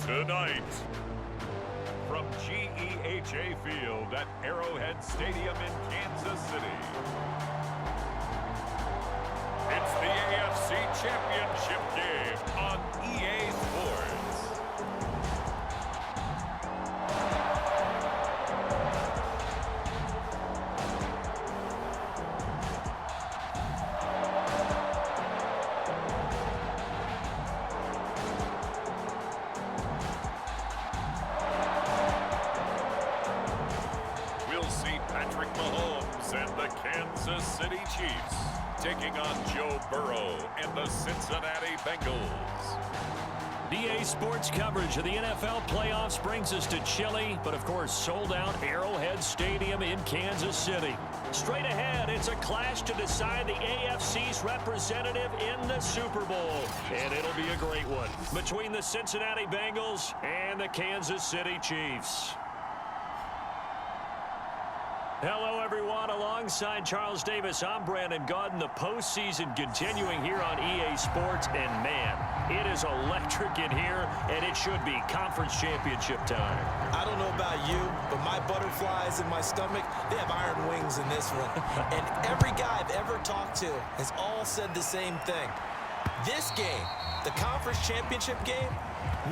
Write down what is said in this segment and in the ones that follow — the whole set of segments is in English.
Tonight, from GEHA Field at Arrowhead Stadium in Kansas City, it's the AFC Championship game on EA Sports. And the Kansas City Chiefs taking on Joe Burrow and the Cincinnati Bengals. EA Sports coverage of the NFL playoffs brings us to chilly, but of course sold out Arrowhead Stadium in Kansas City. Straight ahead, it's a clash to decide the AFC's representative in the Super Bowl. And it'll be a great one between the Cincinnati Bengals and the Kansas City Chiefs. Hello, everyone. Alongside Charles Davis, I'm Brandon Gaudin. The postseason continuing here on EA Sports. And, man, it is electric in here, and it should be conference championship time. I don't know about you, but my butterflies in my stomach, they have iron wings in this one. And every guy I've ever talked to has all said the same thing. This game, the conference championship game,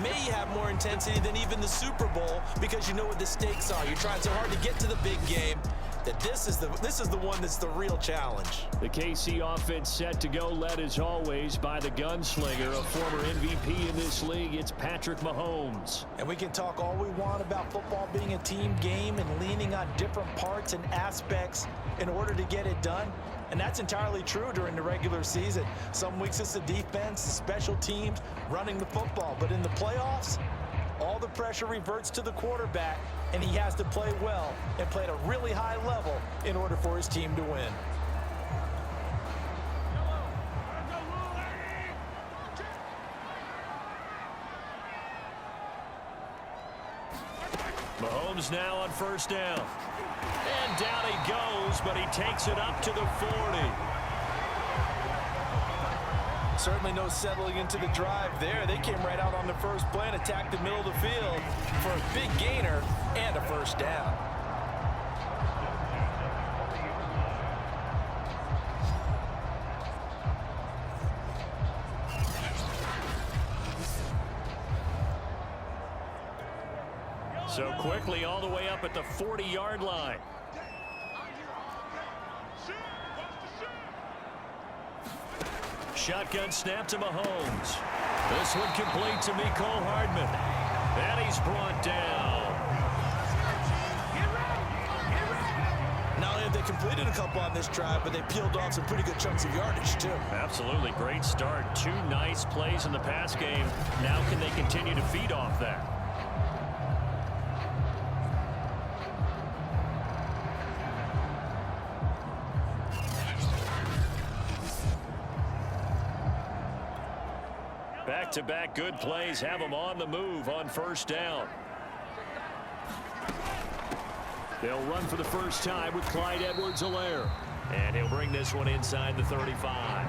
may have more intensity than even the Super Bowl because you know what the stakes are. You're trying so hard to get to the big game that this is the one that's the real challenge. The KC offense set to go, led as always by the gunslinger, a former MVP in this league. It's Patrick Mahomes. And we can talk all we want about football being a team game and leaning on different parts and aspects in order to get it done. And that's entirely true during the regular season. Some weeks it's the defense, the special teams, running the football. But in the playoffs, all the pressure reverts to the quarterback, and he has to play well and play at a really high level in order for his team to win. Mahomes now on first down. And down he goes, but he takes it up to the 40. Certainly no settling into the drive there. They came right out on the first play and attacked the middle of the field for a big gainer and a first down. So quickly all the way up at the 40-yard line. Shotgun snap to Mahomes. This one complete to Mecole Hardman. And he's brought down. Not only have they completed a couple on this drive, but they peeled off some pretty good chunks of yardage, too. Absolutely. Great start. Two nice plays in the pass game. Now can they continue to feed off that? Back-to-back good plays have them on the move on first down. They'll run for the first time with Clyde Edwards-Helaire. And he'll bring this one inside the 35.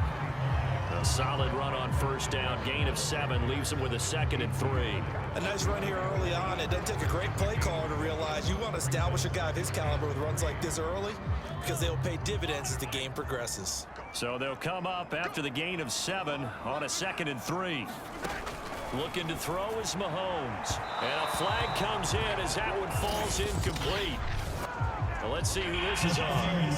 A solid run on first down. Gain of 7 leaves him with a 2nd and 3. A nice run here early on. It doesn't take a great play caller to realize you want to establish a guy of his caliber with runs like this early because they'll pay dividends as the game progresses. So they'll come up after the gain of 7 on a 2nd and 3. Looking to throw is Mahomes. And a flag comes in as that one falls incomplete. Well, let's see who this is on.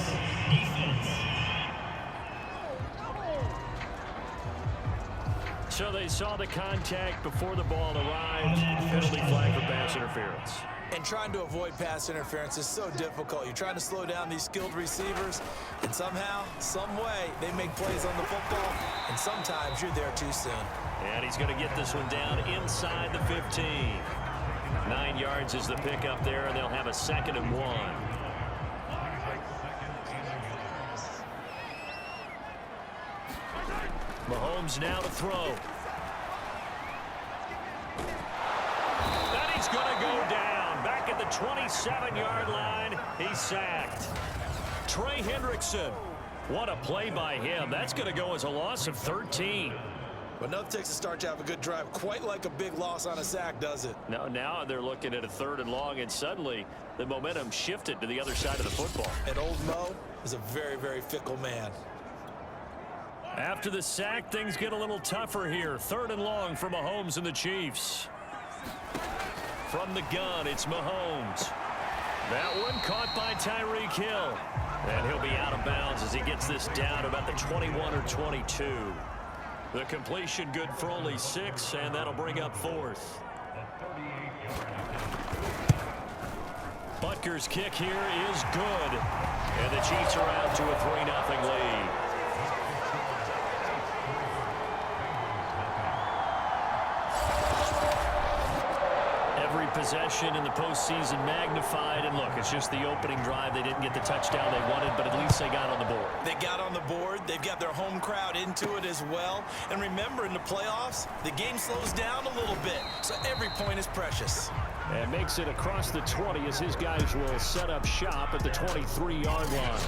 So they saw the contact before the ball arrived. Penalty flag for pass interference. And trying to avoid pass interference is so difficult. You're trying to slow down these skilled receivers, and somehow, some way, they make plays on the football, and sometimes you're there too soon. And he's going to get this one down inside the 15. 9 yards is the pickup there, and they'll have a 2nd and 1. Mahomes now to throw. And he's going to go down. Back at the 27-yard line, he's sacked. Trey Hendrickson. What a play by him. That's going to go as a loss of 13. But nothing takes a start to have a good drive, quite like a big loss on a sack, does it? No, now they're looking at a 3rd and long, and suddenly the momentum shifted to the other side of the football. And old Mo is a very, very fickle man. After the sack, things get a little tougher here. 3rd and long for Mahomes and the Chiefs. From the gun, it's Mahomes. That one caught by Tyreek Hill. And he'll be out of bounds as he gets this down to about the 21 or 22. The completion good for only 6, and that'll bring up 4th. Butker's kick here is good. And the Chiefs are out to a 3-0 lead. Every possession in the postseason magnified, and look, it's just the opening drive. They didn't get the touchdown they wanted, but at least they got on the board. They got on the board. They've got their home crowd into it as well. And remember, in the playoffs, the game slows down a little bit, so every point is precious. And makes it across the 20 as his guys will set up shop at the 23-yard line.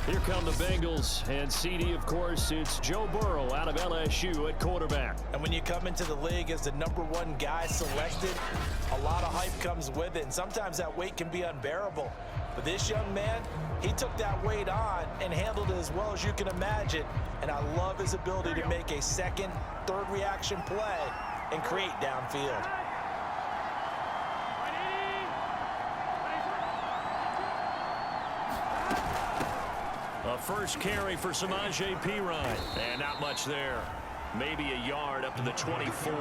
Here come the Bengals, and CD, of course, it's Joe Burrow out of LSU at quarterback. And when you come into the league as the #1 guy selected, a lot of hype comes with it, and sometimes that weight can be unbearable. But this young man, he took that weight on and handled it as well as you can imagine. And I love his ability to make a second, third reaction play and create downfield. A first carry for Samaje Perine. And not much there. Maybe a yard up to the 24.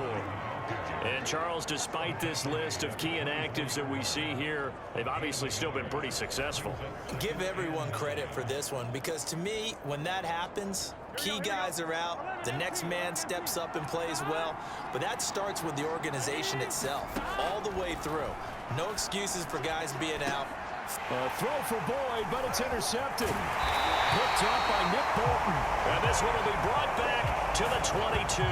And Charles, despite this list of key inactives that we see here, they've obviously still been pretty successful. Give everyone credit for this one, because to me, when that happens, key guys are out, the next man steps up and plays well, but that starts with the organization itself, all the way through. No excuses for guys being out. A throw for Boyd, but it's intercepted. Picked up by Nick Bolton. And this one will be brought back to the 22.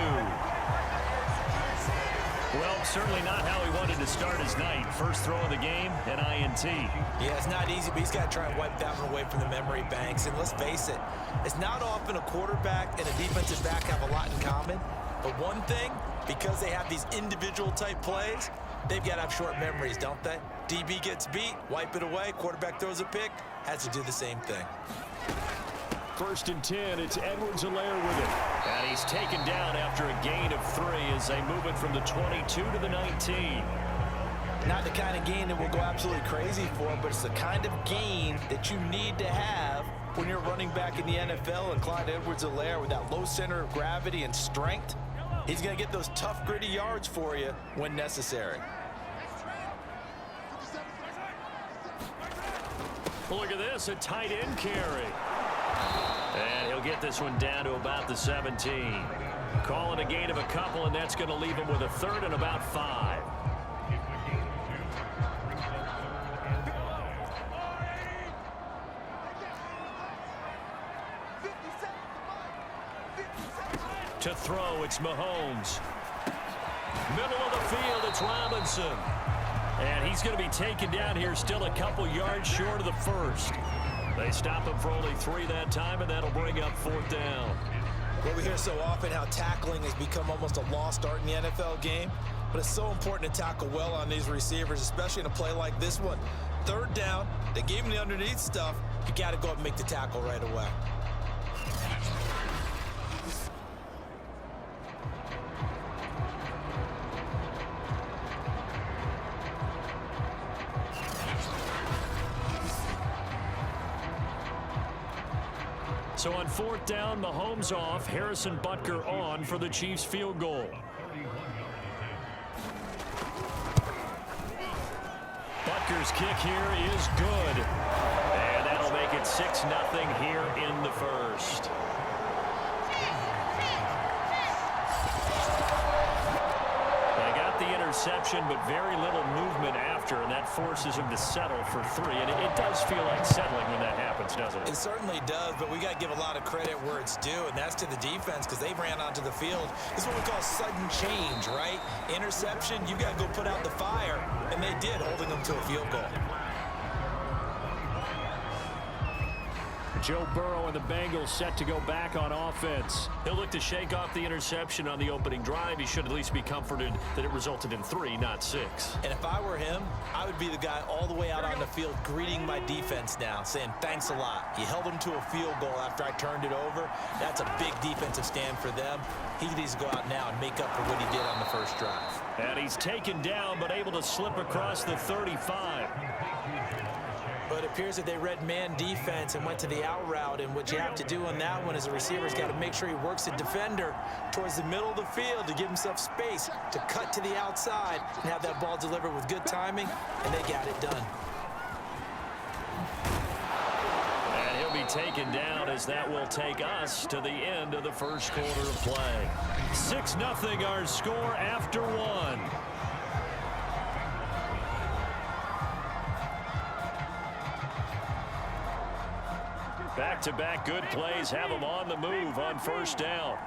Well, certainly not how he wanted to start his night. First throw of the game, an INT. Yeah, it's not easy, but he's got to try and wipe that one away from the memory banks. And let's face it, it's not often a quarterback and a defensive back have a lot in common. But one thing, because they have these individual type plays, they've got to have short memories, don't they? DB gets beat, wipe it away, quarterback throws a pick, has to do the same thing. 1st and 10, it's Edwards-Helaire with it. And he's taken down after a gain of 3 as they move it from the 22 to the 19. Not the kind of gain that will go absolutely crazy for, but it's the kind of gain that you need to have when you're running back in the NFL. And Clyde Edwards-Helaire, with that low center of gravity and strength, he's going to get those tough, gritty yards for you when necessary. Look at this, a tight end carry. And he'll get this one down to about the 17. Calling a gain of a couple, and that's going to leave him with a 3rd and about 5. To throw, it's Mahomes. Middle of the field, it's Robinson. And he's going to be taken down here, still a couple yards short of the 1st. They stop him for only 3 that time, and that'll bring up 4th down. Well, we hear so often how tackling has become almost a lost art in the NFL game, but it's so important to tackle well on these receivers, especially in a play like this one. 3rd down, they gave him the underneath stuff. You got to go up and make the tackle right away. So on 4th down, Mahomes off, Harrison Butker on for the Chiefs field goal. Butker's kick here is good. And that'll make it 6-0 here in the 1st. They got the interception, but very little movement after, and that forces him to settle for 3. And it does feel like settling when that happens, doesn't it? It certainly does, but we got to give a lot of credit where it's due, and that's to the defense, because they ran onto the field. This is what we call sudden change, right? Interception, you got to go put out the fire, and they did, holding them to a field goal. Joe Burrow and the Bengals set to go back on offense. He'll look to shake off the interception on the opening drive. He should at least be comforted that it resulted in 3, not 6. And if I were him, I would be the guy all the way out on the field greeting my defense now, saying thanks a lot. You held them to a field goal after I turned it over. That's a big defensive stand for them. He needs to go out now and make up for what he did on the first drive. And he's taken down but able to slip across the 35. But it appears that they read man defense and went to the out route, and what you have to do on that one is a receiver's got to make sure he works the defender towards the middle of the field to give himself space to cut to the outside and have that ball delivered with good timing, and they got it done. And he'll be taken down as that will take us to the end of the first quarter of play. 6-0 our score after 1. Back-to-back good plays have them on the move on first down.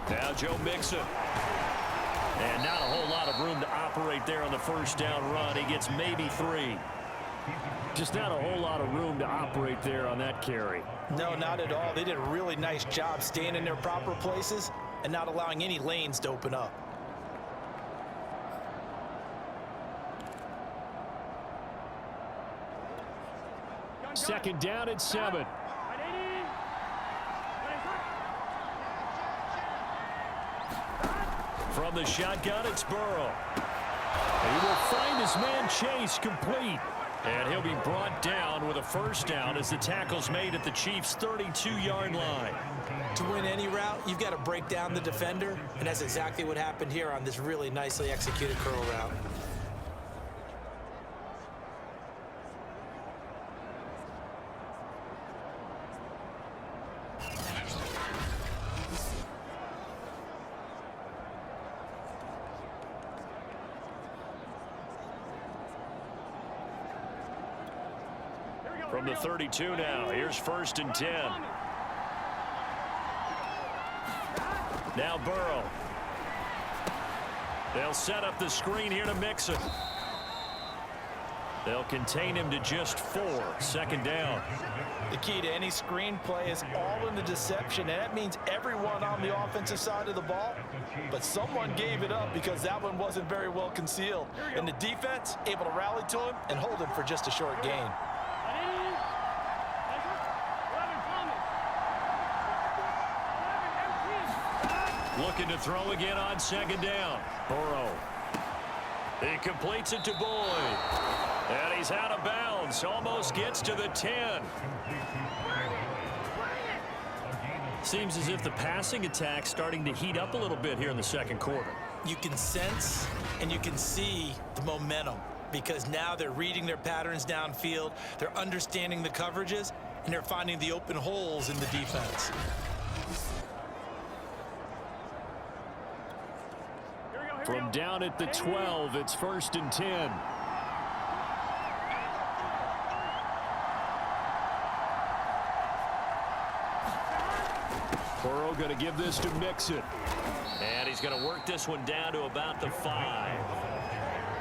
Now Joe Mixon. And not a whole lot of room to operate there on the first down run. He gets maybe 3. Just not a whole lot of room to operate there on that carry. No, not at all. They did a really nice job staying in their proper places and not allowing any lanes to open up. Second down and 7. From the shotgun, it's Burrow. He will find his man Chase complete. And he'll be brought down with a first down as the tackle's made at the Chiefs' 32-yard line. To win any route, you've got to break down the defender, and that's exactly what happened here on this really nicely executed curl route. From the 32 now, here's 1st and 10. Now Burrow. They'll set up the screen here to Mixon. They'll contain him to just 4. Second down. The key to any screen play is all in the deception, and that means everyone on the offensive side of the ball, but someone gave it up because that one wasn't very well concealed. And the defense able to rally to him and hold him for just a short gain. Looking to throw again on second down. Burrow. He completes it to Boyd. And he's out of bounds. Almost gets to the 10. Seems as if the passing attack's starting to heat up a little bit here in the second quarter. You can sense and you can see the momentum because now they're reading their patterns downfield. They're understanding the coverages, and they're finding the open holes in the defense. From down at the 12, it's 1st and 10. Burrow going to give this to Mixon. And he's going to work this one down to about the 5.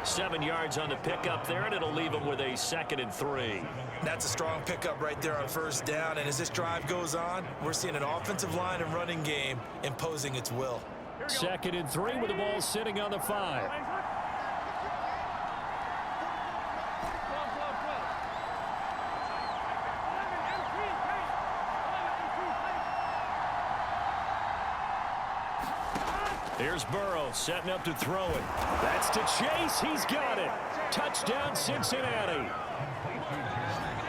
7 yards on the pickup there, and it'll leave him with a 2nd and 3. That's a strong pickup right there on first down, and as this drive goes on, we're seeing an offensive line and running game imposing its will. 2nd and 3 with the ball sitting on the 5. Here's Burrow setting up to throw it. That's to Chase. He's got it. Touchdown, Cincinnati.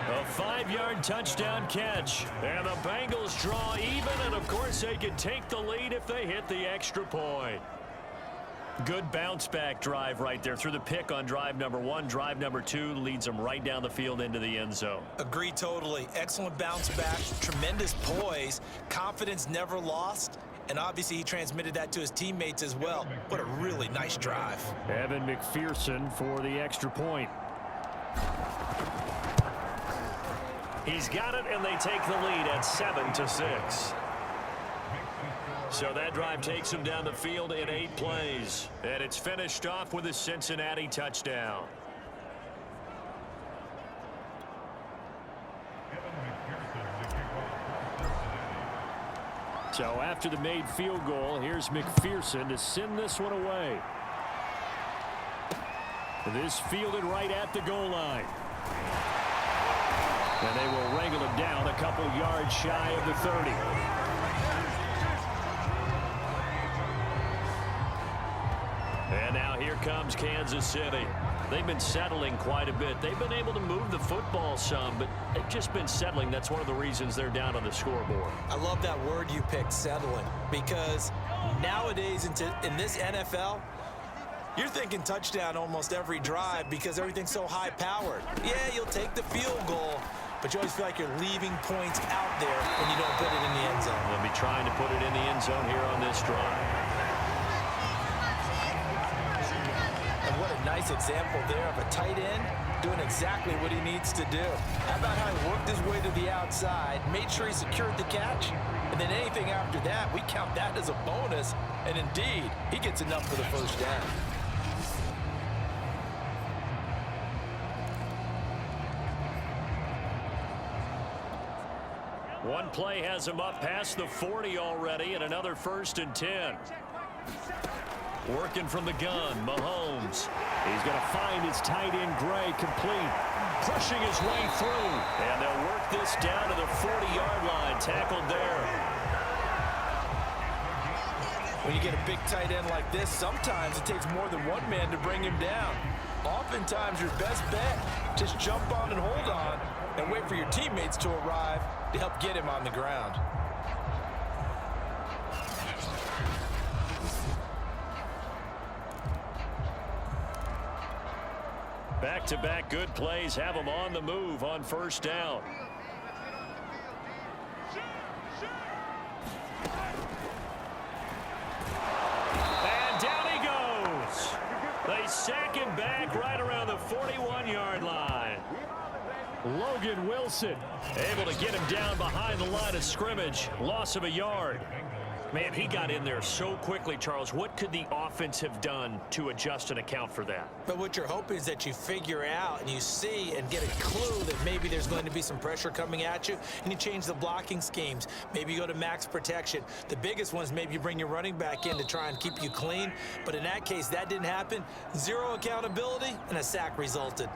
A 5-yard touchdown catch. And the Bengals draw even, and of course they can take the lead if they hit the extra point. Good bounce-back drive right there through the pick on drive number 1. Drive number 2 leads them right down the field into the end zone. Agree totally. Excellent bounce back, tremendous poise, confidence never lost, and obviously he transmitted that to his teammates as well. What a really nice drive. Evan McPherson for the extra point. He's got it, and they take the lead at 7-6. So that drive takes them down the field in 8 plays. And it's finished off with a Cincinnati touchdown. So after the made field goal, here's McPherson to send this one away. This fielded right at the goal line. And they will wrangle him down a couple yards shy of the 30. And now here comes Kansas City. They've been settling quite a bit. They've been able to move the football some, but they've just been settling. That's one of the reasons they're down on the scoreboard. I love that word you picked, settling, because nowadays in this NFL, you're thinking touchdown almost every drive because everything's so high-powered. Yeah, you'll take the field goal, but you always feel like you're leaving points out there when you don't put it in the end zone. They'll be trying to put it in the end zone here on this drive. What a nice example there of a tight end doing exactly what he needs to do. How about how he worked his way to the outside, made sure he secured the catch, and then anything after that, we count that as a bonus, and indeed, he gets enough for the first down. One play has him up past the 40 already, and another 1st and 10. Working from the gun, Mahomes. He's going to find his tight end, Gray, complete. Pushing his way through. And they'll work this down to the 40-yard line. Tackled there. When you get a big tight end like this, sometimes it takes more than one man to bring him down. Oftentimes, your best bet, just jump on and hold on and wait for your teammates to arrive to help get him on the ground. Back-to-back good plays have them on the move on 1st down. And down he goes. They sack him back right around the 41-yard line. Logan Wilson able to get him down behind the line of scrimmage. Loss of a yard. Man, he got in there so quickly, Charles. What could the offense have done to adjust and account for that? But what you're hoping is that you figure out and you see and get a clue that maybe there's going to be some pressure coming at you, and you change the blocking schemes. Maybe you go to max protection. The biggest one is maybe you bring your running back in to try and keep you clean. But in that case, that didn't happen. Zero accountability, and a sack resulted.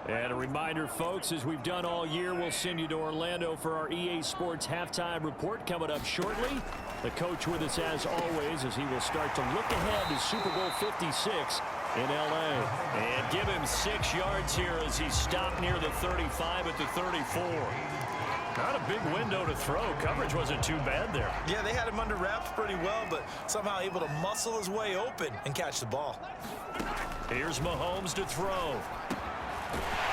And a reminder, folks, as we've done all year, we'll send you to Orlando for our EA Sports halftime report coming up shortly. The coach with us as always as he will start to look ahead to Super Bowl 56 in L.A. And give him 6 yards here as he stopped near the 35 at the 34. Not a big window to throw. Coverage wasn't too bad there. Yeah, they had him under wraps pretty well, but somehow able to muscle his way open and catch the ball. Here's Mahomes to throw.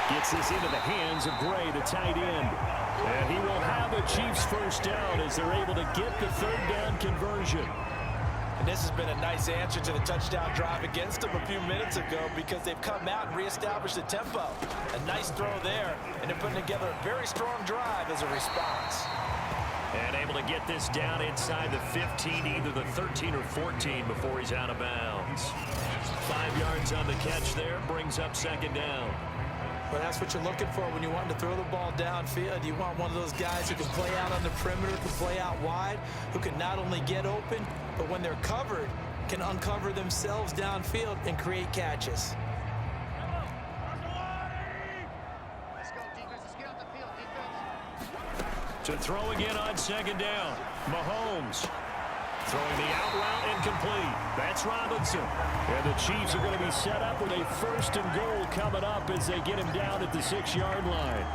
Gets this into the hands of Gray, the tight end. And he will have a Chiefs first down as they're able to get the 3rd down conversion. And this has been a nice answer to the touchdown drive against them a few minutes ago because they've come out and reestablished the tempo. A nice throw there, and they're putting together a very strong drive as a response. And able to get this down inside the 15, either the 13 or 14 before he's out of bounds. 5 yards on the catch there, brings up 2nd down. But that's what you're looking for when you want to throw the ball downfield. You want one of those guys who can play out on the perimeter, can play out wide, who can not only get open, but when they're covered, can uncover themselves downfield and create catches. To throw again on 2nd down. Mahomes throwing the out route incomplete. That's Robinson. And the Chiefs are going to be set up with a 1st and goal coming up as they get him down at the 6-yard line.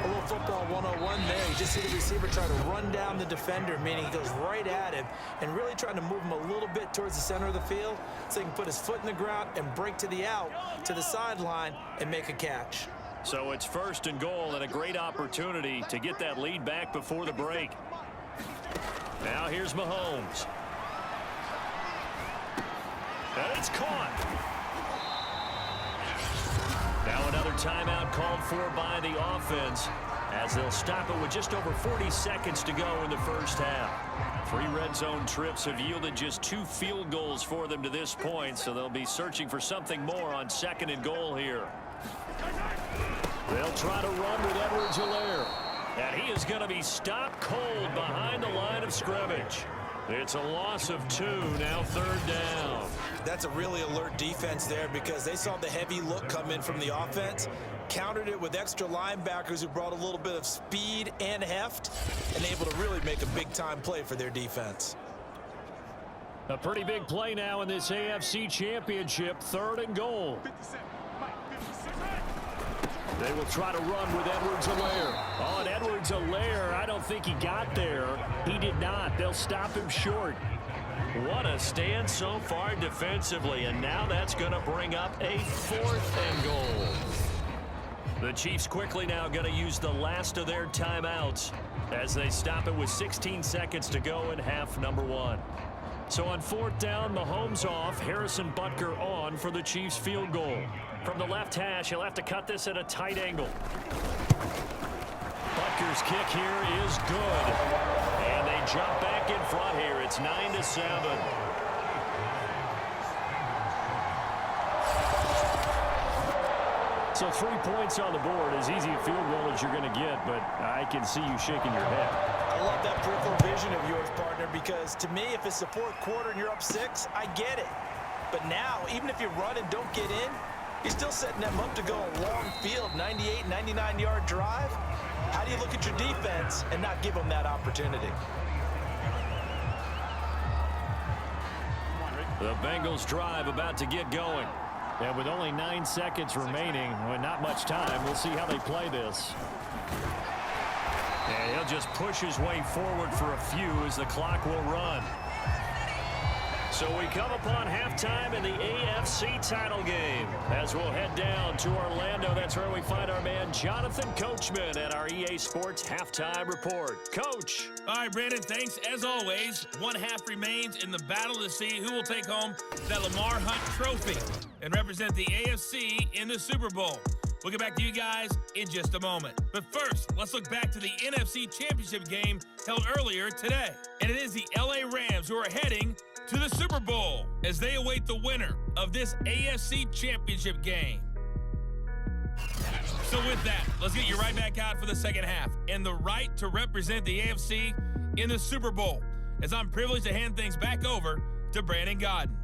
A little football 101 there. You just see the receiver try to run down the defender, meaning he goes right at him and really trying to move him a little bit towards the center of the field so he can put his foot in the ground and break to the out, to the sideline, and make a catch. So it's 1st and goal and a great opportunity to get that lead back before the break. Now here's Mahomes. And it's caught. Now another timeout called for by the offense, as they'll stop it with just over 40 seconds to go in the first half. 3 red zone trips have yielded just 2 field goals for them to this point, so they'll be searching for something more on 2nd and goal here. They'll try to run with Edwards-Helaire, and he is going to be stopped cold behind the line of scrimmage. It's a loss of 2, now 3rd down. That's a really alert defense there because they saw the heavy look come in from the offense, countered it with extra linebackers who brought a little bit of speed and heft, and able to really make a big-time play for their defense. A pretty big play now in this AFC Championship, 3rd and goal. They will try to run with Edwards-Helaire. Oh, and Edwards-Helaire, I don't think he got there. He did not. They'll stop him short. What a stand so far defensively, and now that's going to bring up a 4th and goal. The Chiefs quickly now going to use the last of their timeouts as they stop it with 16 seconds to go in half number 1. So on 4th down, Mahomes off, Harrison Butker on for the Chiefs field goal. From the left hash, he'll have to cut this at a tight angle. Butker's kick here is good. And they jump back in front here. It's 9-7. So 3 points on the board, as easy a field goal as you're going to get, but I can see you shaking your head. I love that peripheral vision of yours, partner, because to me, if it's the 4th quarter and you're up 6, I get it. But now, even if you run and don't get in, you're still setting them up to go a long field, 98, 99-yard drive. How do you look at your defense and not give them that opportunity? The Bengals drive about to get going. And with only 9 seconds remaining, with not much time, we'll see how they play this. And he'll just push his way forward for a few as the clock will run. So we come upon halftime in the AFC title game as we'll head down to Orlando. That's where we find our man Jonathan Coachman at our EA Sports Halftime Report. Coach. All right, Brandon, thanks. As always, 1 half remains in the battle to see who will take home that Lamar Hunt trophy and represent the AFC in the Super Bowl. We'll get back to you guys in just a moment. But first, let's look back to the NFC Championship game held earlier today. And it is the LA Rams who are heading to the Super Bowl as they await the winner of this AFC Championship game. So with that, let's get you right back out for the second half and the right to represent the AFC in the Super Bowl, as I'm privileged to hand things back over to Brandon Godden.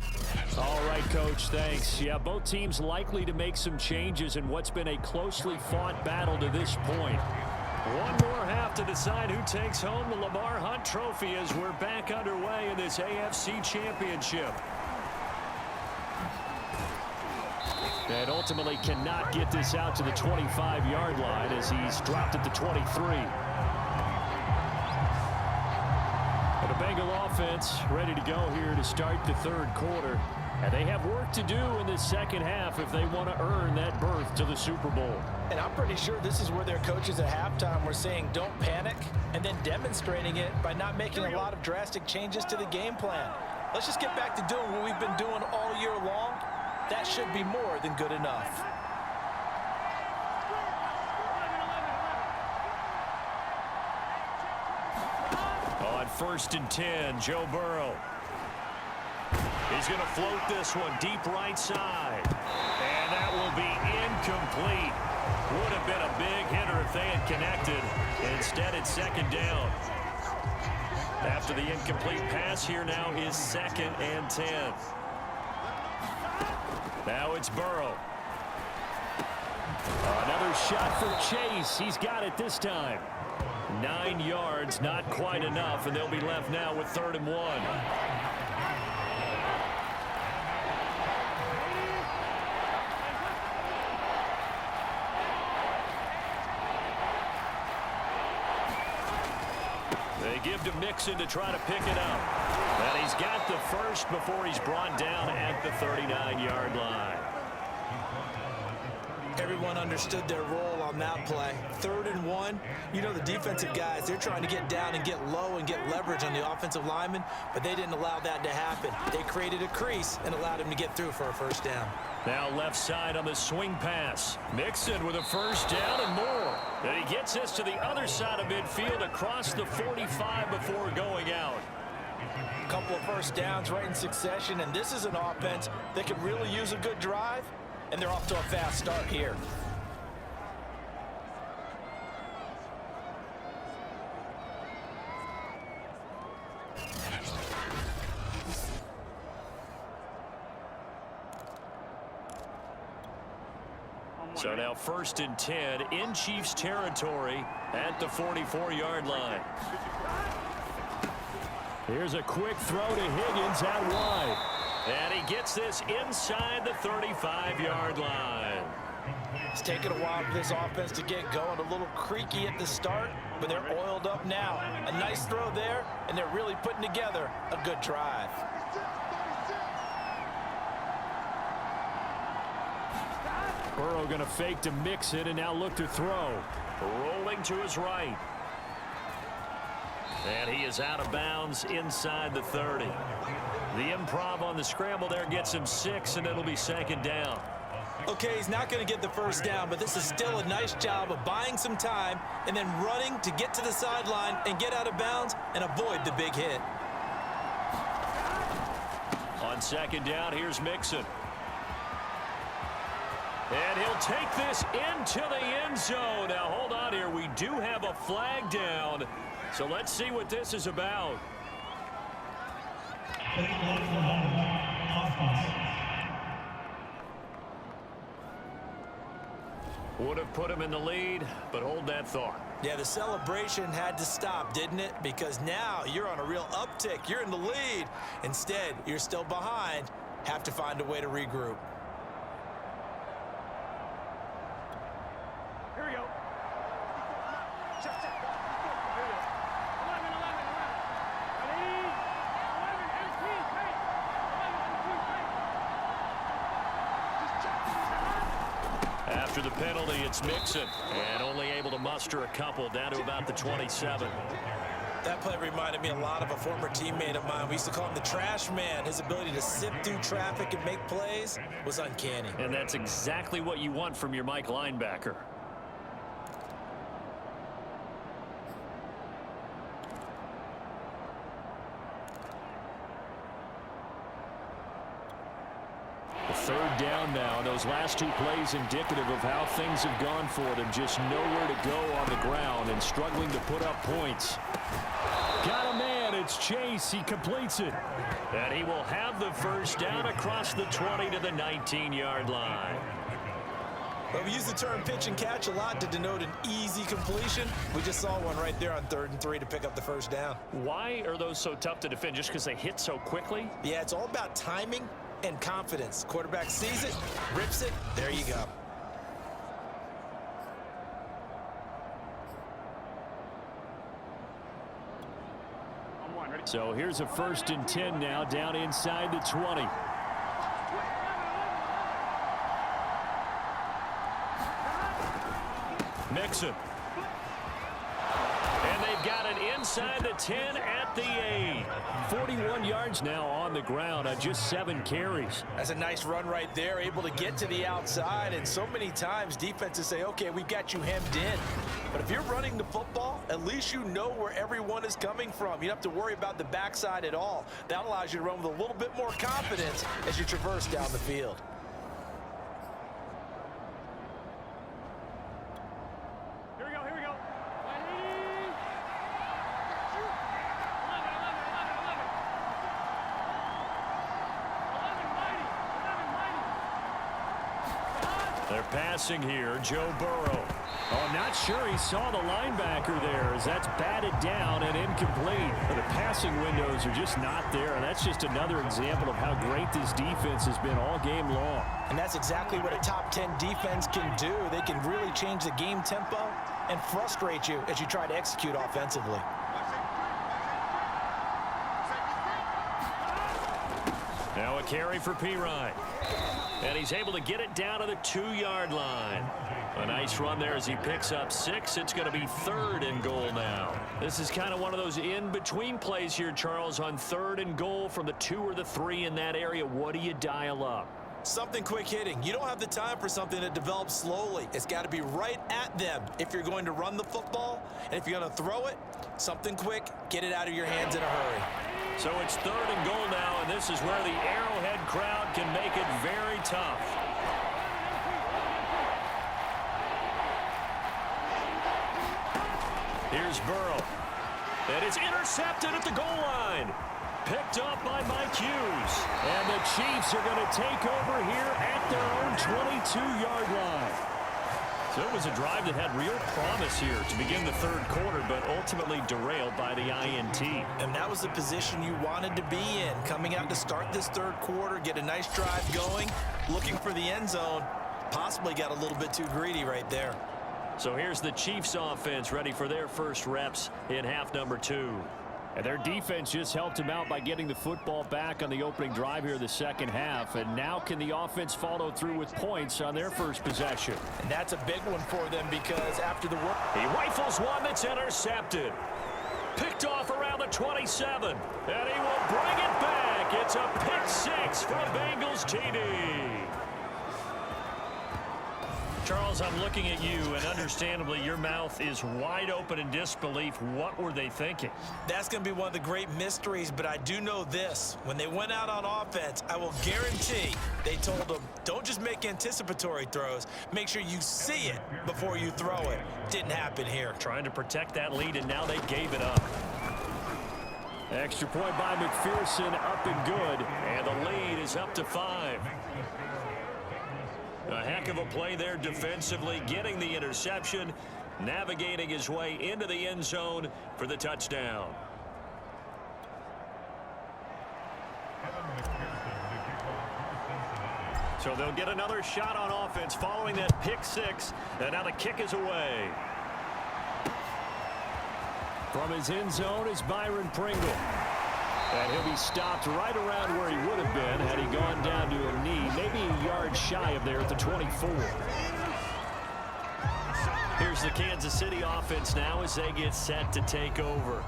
All right, Coach, thanks. Yeah, both teams likely to make some changes in what's been a closely fought battle to this point. One more half to decide who takes home the Lamar Hunt trophy as we're back underway in this AFC Championship. And ultimately cannot get this out to the 25-yard line as he's dropped at the 23. And the Bengal offense ready to go here to start the 3rd quarter. And they have work to do in the second half if they want to earn that berth to the Super Bowl. And I'm pretty sure this is where their coaches at halftime were saying don't panic, and then demonstrating it by not making a lot of drastic changes to the game plan. Let's just get back to doing what we've been doing all year long. That should be more than good enough. On 1st and 10, Joe Burrow. He's going to float this one deep right side. And that will be incomplete. Would have been a big hitter if they had connected. Instead, it's 2nd down. After the incomplete pass, here now is 2nd and 10. Now it's Burrow. Another shot for Chase. He's got it this time. 9 yards, not quite enough, and they'll be left now with 3rd and 1. They give to Mixon to try to pick it up. And he's got the first before he's brought down at the 39-yard line. Everyone understood their role on on that play. 3rd and 1. You know the defensive guys, they're trying to get down and get low and get leverage on the offensive lineman, but they didn't allow that to happen. They created a crease and allowed him to get through for a first down. Now left side on the swing pass. Mixon with a first down and more. And he gets this to the other side of midfield across the 45 before going out. A couple of first downs right in succession, and this is an offense that can really use a good drive, and they're off to a fast start here. So now 1st and 10 in Chiefs territory at the 44-yard line. Here's a quick throw to Higgins out wide. And he gets this inside the 35-yard line. It's taken a while for this offense to get going. A little creaky at the start, but they're oiled up now. A nice throw there, and they're really putting together a good drive. Burrow going to fake to mix it and now look to throw. Rolling to his right. And he is out of bounds inside the 30. The improv on the scramble there gets him 6, and it'll be 2nd down. Okay, he's not going to get the first down, but this is still a nice job of buying some time and then running to get to the sideline and get out of bounds and avoid the big hit. On 2nd down, here's Mixon. And he'll take this into the end zone. Now, hold on here. We do have a flag down. So let's see what this is about. Would have put him in the lead, but hold that thought. Yeah, the celebration had to stop, didn't it? Because now you're on a real uptick. You're in the lead. Instead, you're still behind. Have to find a way to regroup. Here we go. Check. Here we go. 11. Ready? 11, 18, tight. 11, 18, tight. After the penalty, it's Mixon. And only able to muster a couple down to about the 27. That play reminded me a lot of a former teammate of mine. We used to call him the trash man. His ability to sift through traffic and make plays was uncanny. And that's exactly what you want from your Mike linebacker. Third down now. Those last 2 plays indicative of how things have gone for them. Just nowhere to go on the ground and struggling to put up points. Got a man. It's Chase. He completes it. And he will have the first down across the 20 to the 19-yard line. Well, we use the term pitch and catch a lot to denote an easy completion. We just saw one right there on 3rd and 3 to pick up the first down. Why are those so tough to defend? Just because they hit so quickly? Yeah, it's all about timing and confidence. Quarterback sees it, rips it, there you go. So here's a 1st and 10 now down inside the 20. Mixon. And they've got it inside the 10 at the 8. 41 yards now on the ground on just 7 carries. That's a nice run right there, able to get to the outside. And so many times defenses say, okay, we've got you hemmed in. But if you're running the football, at least you know where everyone is coming from. You don't have to worry about the backside at all. That allows you to run with a little bit more confidence as you traverse down the field. Here we go. Ready? 11. 11. They're passing here. Joe Burrow. Oh, not sure he saw the linebacker there as that's batted down and incomplete. But the passing windows are just not there. And that's just another example of how great this defense has been all game long. And that's exactly what a top 10 defense can do. They can really change the game tempo and frustrate you as you try to execute offensively. Now a carry for Pirine. And he's able to get it down to the 2-yard line. A nice run there as he picks up 6. It's going to be 3rd and goal now. This is kind of one of those in-between plays here, Charles, on 3rd and goal from the 2 or the 3 in that area. What do you dial up? Something quick hitting. You don't have the time for something that develops slowly. It's got to be right at them if you're going to run the football. And if you're going to throw it, something quick, get it out of your hands in a hurry. So it's 3rd and goal now, and this is where the Arrowhead crowd can make it very tough. Here's Burrow. And it's intercepted at the goal line. Picked up by Mike Hughes. And the Chiefs are going to take over here at their own 22-yard line. So it was a drive that had real promise here to begin the 3rd quarter, but ultimately derailed by the INT. And that was the position you wanted to be in. Coming out to start this 3rd quarter, get a nice drive going, looking for the end zone. Possibly got a little bit too greedy right there. So here's the Chiefs offense ready for their first reps in half number 2. And their defense just helped him out by getting the football back on the opening drive here the second half. And now can the offense follow through with points on their first possession? And that's a big one for them because after the work, he rifles one that's intercepted. Picked off around the 27. And he will bring it back. It's a pick 6 for a Bengals TD. Charles, I'm looking at you, and understandably, your mouth is wide open in disbelief. What were they thinking? That's going to be one of the great mysteries, but I do know this. When they went out on offense, I will guarantee they told them, don't just make anticipatory throws. Make sure you see it before you throw it. Didn't happen here. Trying to protect that lead, and now they gave it up. Extra point by McPherson, up and good, and the lead is up to 5. A heck of a play there defensively, getting the interception, navigating his way into the end zone for the touchdown. So they'll get another shot on offense following that pick 6, and now the kick is away. From his end zone is Byron Pringle. And he'll be stopped right around where he would have been had he gone down to a knee, maybe a yard shy of there at the 24. Here's the Kansas City offense now as they get set to take over.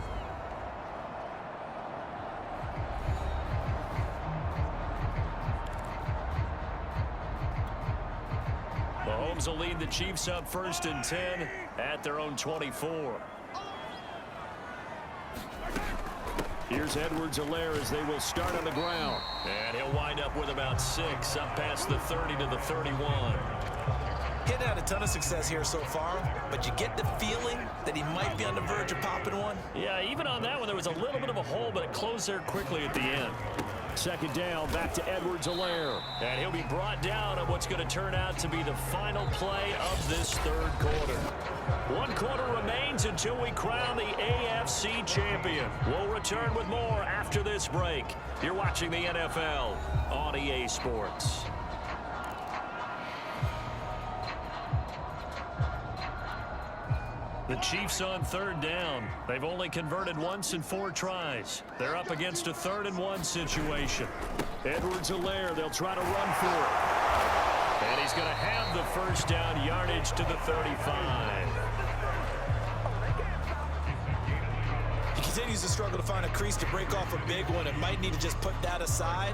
Mahomes will lead the Chiefs up 1st and 10 at their own 24. Here's Edwards-Helaire as they will start on the ground. And he'll wind up with about 6 up past the 30 to the 31. Getting had a ton of success here so far, but you get the feeling that he might be on the verge of popping one. Yeah, even on that one, there was a little bit of a hole, but it closed there quickly at the end. 2nd down, back to Edwards-Helaire. And he'll be brought down on what's going to turn out to be the final play of this 3rd quarter. 1 quarter remains until we crown the AFC champion. We'll return with more after this break. You're watching the NFL on EA Sports. The Chiefs on 3rd down. They've only converted once in 4 tries. They're up against a 3rd and 1 situation. Edwards-Helaire, they'll try to run for it. And he's going to have the 1st down yardage to the 35. He continues to struggle to find a crease to break off a big one and might need to just put that aside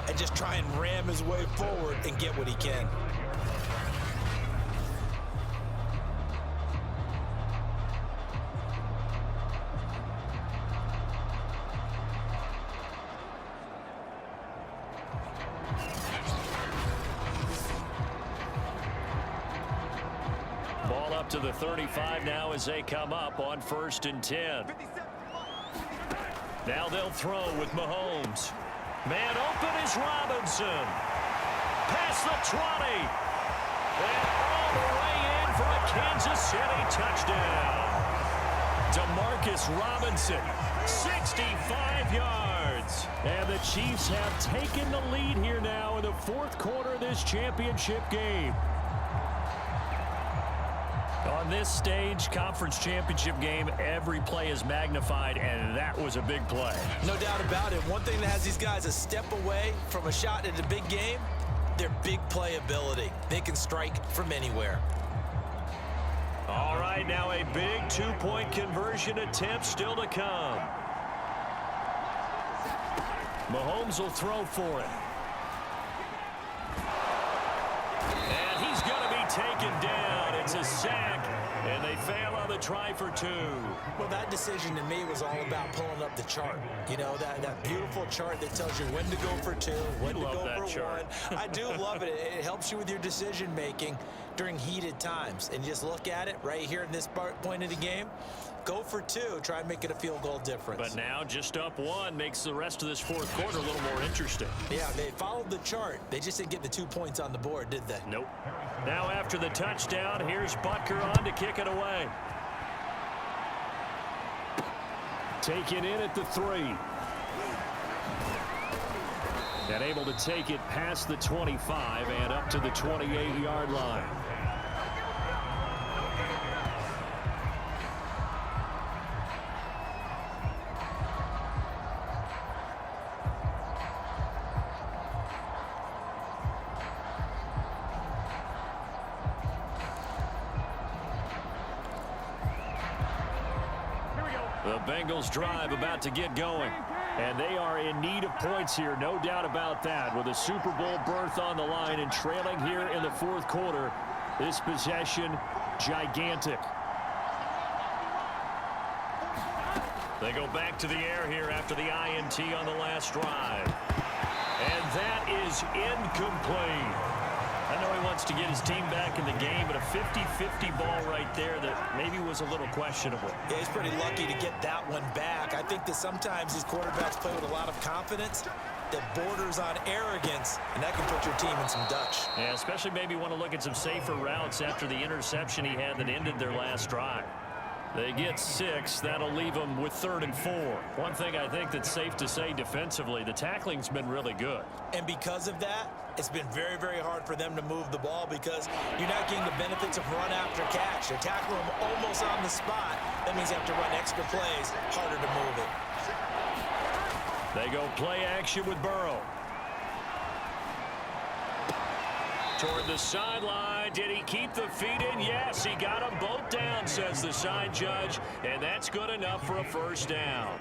and just try and ram his way forward and get what he can. Ball up to the 35 now as they come up on 1st and 10. Now they'll throw with Mahomes. Man open is Robinson. Past the 20. And all the way in for a Kansas City touchdown. Demarcus Robinson, 65 yards. And the Chiefs have taken the lead here now in the 4th quarter of this championship game. On this stage, conference championship game, every play is magnified, and that was a big play. No doubt about it. One thing that has these guys a step away from a shot at a big game, their big play ability. They can strike from anywhere. All right, now a big two-point conversion attempt still to come. Mahomes will throw for it. And he's going to be taken down. It's a sack, and they fail on the try for two. Well, that decision to me was all about pulling up the chart. You know, that beautiful chart that tells you when to go for two, when to go for one. I do love it. It helps you with your decision-making during heated times. And just look at it right here in this point of the game. Go for two. Try and make it a field goal difference. But now just up one makes the rest of this fourth quarter a little more interesting. Yeah, they followed the chart. They just didn't get the 2 points on the board, did they? Nope. Now after the touchdown, here's Butker on to kick it away. Taken in at the 3. And able to take it past the 25 and up to the 28-yard line. The Bengals drive about to get going. And they are in need of points here, no doubt about that. With a Super Bowl berth on the line and trailing here in the fourth quarter, this possession gigantic. They go back to the air here after the INT on the last drive. And that is incomplete. I know he wants to get his team back in the game, but a 50-50 ball right there that maybe was a little questionable. Yeah, he's pretty lucky to get that one back. I think that sometimes these quarterbacks play with a lot of confidence that borders on arrogance, and that can put your team in some Dutch. Yeah, especially maybe want to look at some safer routes after the interception he had that ended their last drive. They get 6. That'll leave them with 3rd and 4. One thing I think that's safe to say defensively, the tackling's been really good. And because of that, it's been very, very hard for them to move the ball because you're not getting the benefits of run after catch. They're tackling them almost on the spot. That means you have to run extra plays, harder to move it. They go play action with Burrow. Toward the sideline. Did he keep the feet in? Yes, he got them both down, says the side judge, and that's good enough for a first down.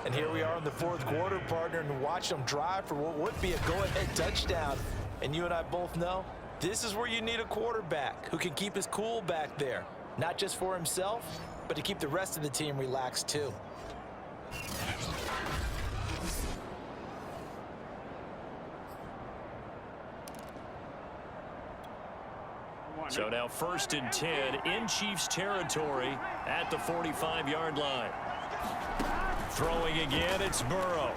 And here we are in the fourth quarter, partner, and watch them drive for what would be a go-ahead touchdown. And you and I both know this is where you need a quarterback who can keep his cool back there, not just for himself, but to keep the rest of the team relaxed too. So now 1st and 10 in Chiefs territory at the 45-yard line. Throwing again, it's Burrow.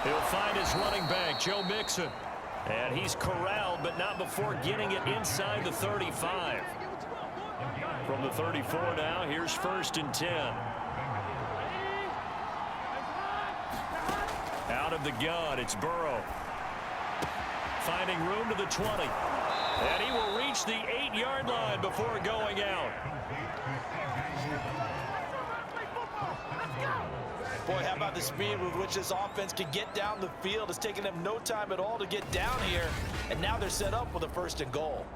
He'll find his running back, Joe Mixon. And he's corralled, but not before getting it inside the 35. From the 34 now, here's 1st and 10. Out of the gun, it's Burrow. Finding room to the 20. And he will reach the 8-yard line before going out. Boy, how about the speed with which this offense can get down the field? It's taken them no time at all to get down here, and now they're set up with a 1st and goal.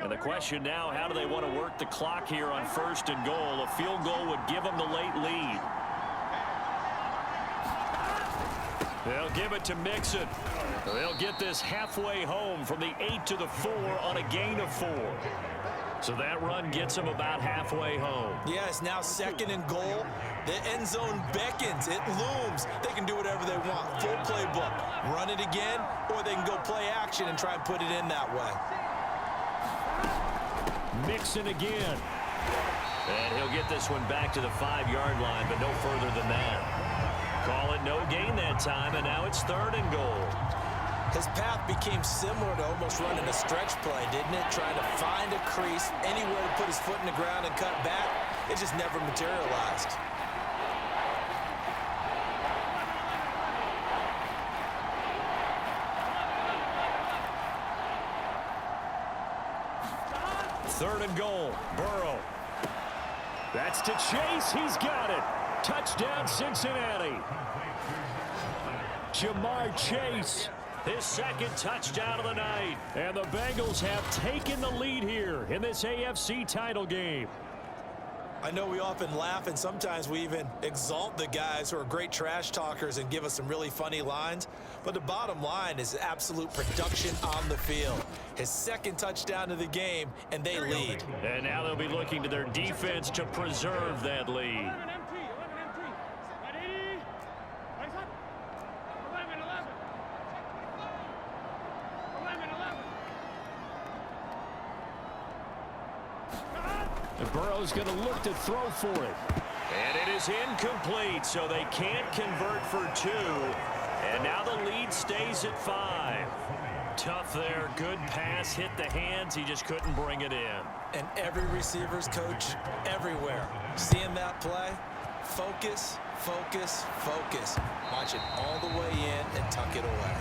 And the question now, how do they want to work the clock here on 1st and goal? A field goal would give them the late lead. They'll give it to Mixon. They'll get this halfway home from the 8 to the 4 on a gain of 4. So that run gets them about halfway home. Yeah, it's now 2nd and goal. The end zone beckons. It looms. They can do whatever they want. Full playbook. Run it again, or they can go play action and try and put it in that way. Mixon again. And he'll get this one back to the 5-yard line, but no further than that. Call it no gain that time, and now it's 3rd and goal. His path became similar to almost running a stretch play, didn't it? Trying to find a crease, anywhere to put his foot in the ground and cut back. It just never materialized. Third and goal. Burrow That's to Chase. He's got it. Touchdown, Cincinnati. Jamar Chase, his second touchdown of the night. And the Bengals have taken the lead here in this AFC title game. I know we often laugh and sometimes we even exalt the guys who are great trash talkers and give us some really funny lines. But the bottom line is absolute production on the field. His second touchdown of the game, and they lead. And now they'll be looking to their defense to preserve that lead. Burrow's going to look to throw for it. And it is incomplete, so they can't convert for 2. And now the lead stays at 5. Tough there. Good pass. Hit the hands. He just couldn't bring it in. And every receiver's coach everywhere. Seeing that play, focus, focus, focus. Watch it all the way in and tuck it away.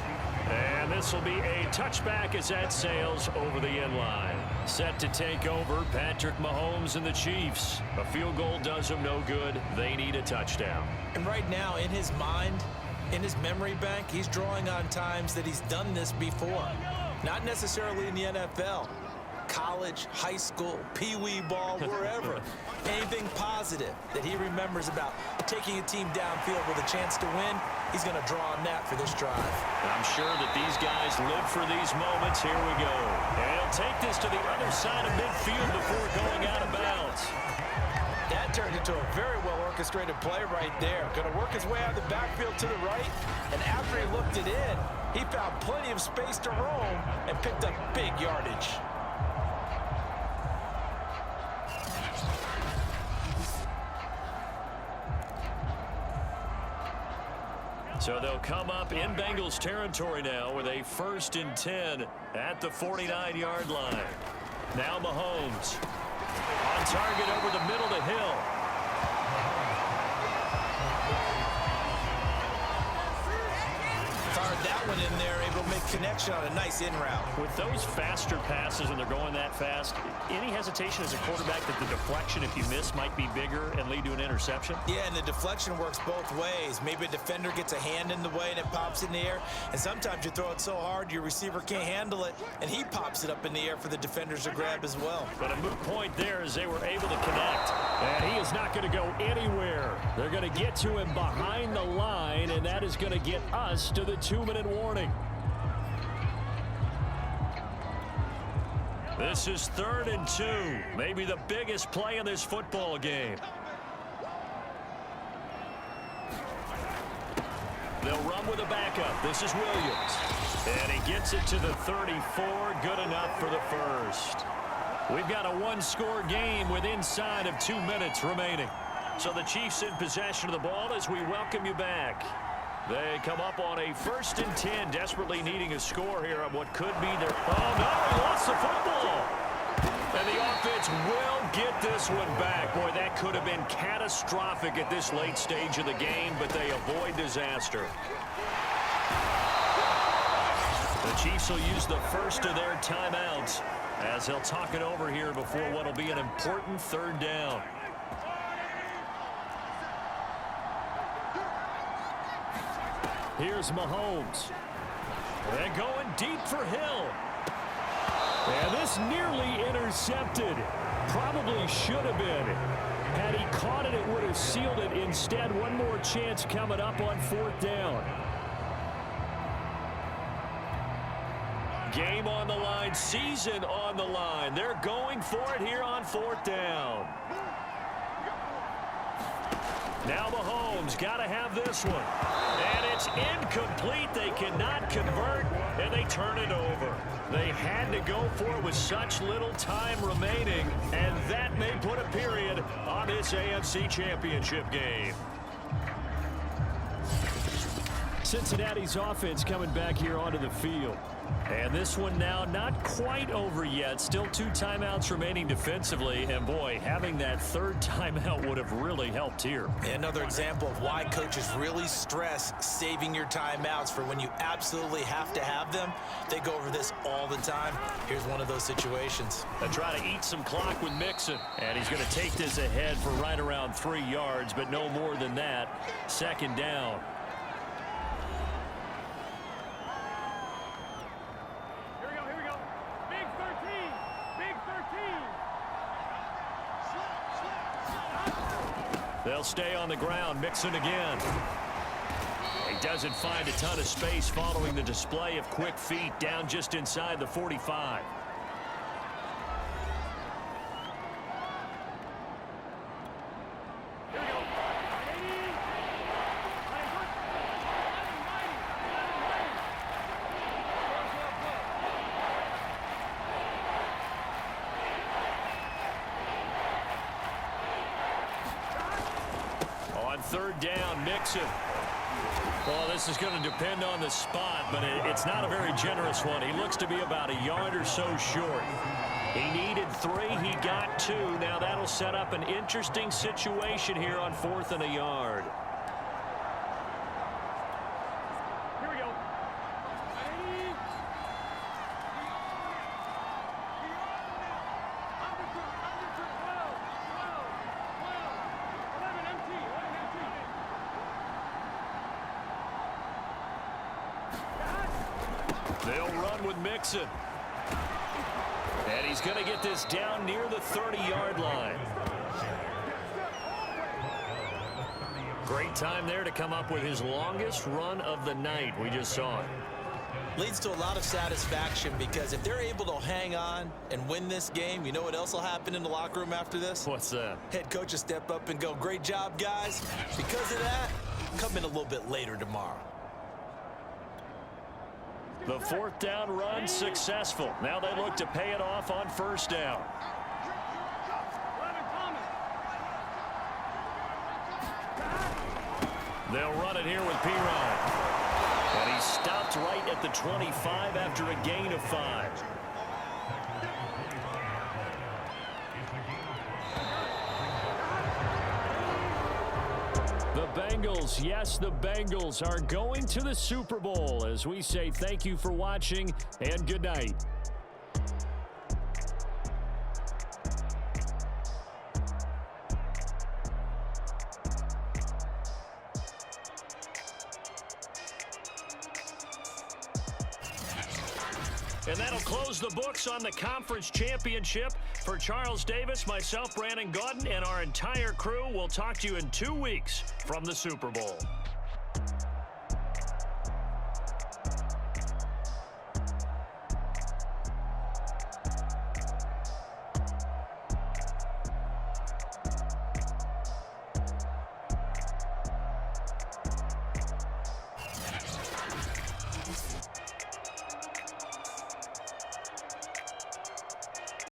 And this will be a touchback as that sails over the end line. Set to take over, Patrick Mahomes and the Chiefs. A field goal does them no good. They need a touchdown. And right now, in his mind, in his memory bank, he's drawing on times that he's done this before. Not necessarily in the NFL. College, high school, pee-wee ball, wherever. Anything positive that he remembers about taking a team downfield with a chance to win, he's going to draw on that for this drive. I'm sure that these guys live for these moments. Here we go. And he'll take this to the other side of midfield before going out of bounds. That turned into a very well-orchestrated play right there. Going to work his way out of the backfield to the right, and after he looked it in, he found plenty of space to roam and picked up big yardage. So they'll come up in Bengals territory now with a 1st and 10 at the 49-yard line. Now Mahomes on target over the middle to Hill. Fired that one in there, able to make connection on a nice in route. With those faster passes when they're going that fast, any hesitation as a quarterback that the deflection, if you miss, might be bigger and lead to an interception? Yeah, and the deflection works both ways. Maybe a defender gets a hand in the way and it pops in the air, and sometimes you throw it so hard your receiver can't handle it, and he pops it up in the air for the defenders to grab as well. But a moot point there as they were able to connect. And he is not going to go anywhere. They're going to get to him behind the line, and that is going to get us to the 2-minute warning. This is 3rd and 2. Maybe the biggest play in this football game. They'll run with a backup. This is Williams. And he gets it to the 34. Good enough for the first. We've got a 1-score game with inside of 2 minutes remaining. So the Chiefs in possession of the ball as we welcome you back. They come up on a 1st and 10, desperately needing a score here on what could be their... Oh, no, he lost the football. And the offense will get this one back. Boy, that could have been catastrophic at this late stage of the game, but they avoid disaster. The Chiefs will use the first of their timeouts as they'll talk it over here before what will be an important 3rd down. Here's Mahomes. And going deep for Hill. And this nearly intercepted. Probably should have been. Had he caught it, it would have sealed it. Instead, one more chance coming up on 4th down. Game on the line, season on the line. They're going for it here on 4th down. Now Mahomes got to have this one. And it's incomplete. They cannot convert, and they turn it over. They had to go for it with such little time remaining, and that may put a period on this AFC Championship game. Cincinnati's offense coming back here onto the field. And this one now not quite over yet. Still 2 timeouts remaining defensively. And, boy, having that third timeout would have really helped here. Another example of why coaches really stress saving your timeouts for when you absolutely have to have them. They go over this all the time. Here's one of those situations. They try to eat some clock with Mixon. And he's going to take this ahead for right around 3 yards, but no more than that. Second down. They'll stay on the ground. Mixon again. He doesn't find a ton of space following the display of quick feet down just inside the 45. Third down, Mixon. Well, this is going to depend on the spot, but it's not a very generous one. He looks to be about a yard or so short. He needed 3. He got 2. Now that'll set up an interesting situation here on 4th and a yard. Here we go. They'll run with Mixon. And he's going to get this down near the 30-yard line. Great time there to come up with his longest run of the night. We just saw it. Leads to a lot of satisfaction because if they're able to hang on and win this game, you know what else will happen in the locker room after this? What's that? Head coach will step up and go, great job, guys. Because of that, come in a little bit later tomorrow. The 4th down run successful. Now they look to pay it off on 1st down. They'll run it here with P-Ryan. And he stopped right at the 25 after a gain of 5. The Bengals, yes, the Bengals are going to the Super Bowl as we say thank you for watching and good night. And that'll close the books on the conference championship. For Charles Davis, myself, Brandon Gaudin, and our entire crew, we'll talk to you in 2 weeks from the Super Bowl.